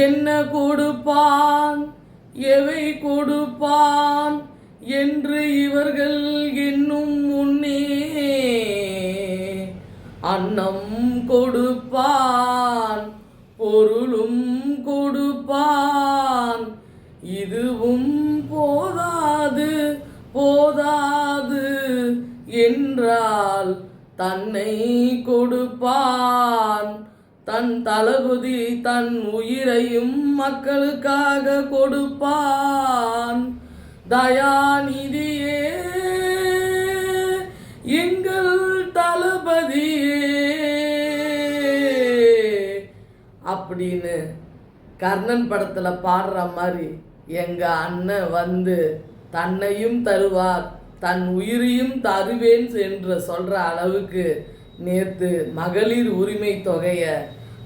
என்ன கொடுப்பான் எவை கொடுப்பான் என்று இவர்கள் என்னும் முன்னே அன்னம் கொடுப்பான் பொருளும் கொடுப்பான். இதுவும் போதாது போதாது என்றால் தன்னை கொடுப்பான். தன் தளபதி தன் உயிரையும் மக்களுக்காக கொடுப்பான். தயாநிதியே எங்கள் தளபதியே அப்படின்னு கர்ணன் படத்துல பாடுற மாதிரி எங்க அண்ணன் வந்து தன்னையும் தருவார், தன் உயிரையும் தருவேன் என்று சொல்ற அளவுக்கு நேற்று மகளிர் உரிமை தொகையை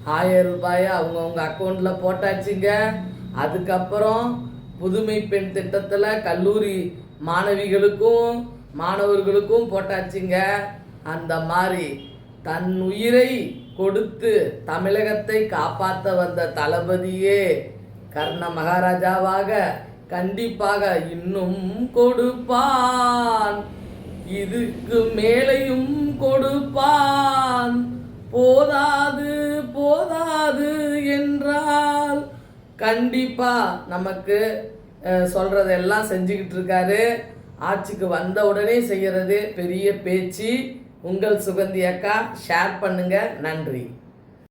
1000 ரூபாயை அவங்கவுங்க அக்கௌண்ட்டில் போட்டாச்சுங்க. அதுக்கப்புறம் புதுமை பெண் திட்டத்தில் கல்லூரி மாணவிகளுக்கும் மாணவர்களுக்கும் போட்டாச்சுங்க. அந்த மாதிரி தன் உயிரை கொடுத்து தமிழகத்தை காப்பாற்ற வந்த தளபதியே கர்ண மகாராஜாவாக கண்டிப்பாக இன்னும் கொடுப்பான், இதுக்கு மேலையும் கொடுப்பான். போதாது போதாது என்றால் கண்டிப்பா நமக்கு சொல்றதெல்லாம் செஞ்சுக்கிட்டு இருக்காரு. ஆட்சிக்கு வந்த உடனே செய்யறது பெரிய பேச்சு. உங்கள் சுகந்தி அக்கா ஷேர் பண்ணுங்க. நன்றி.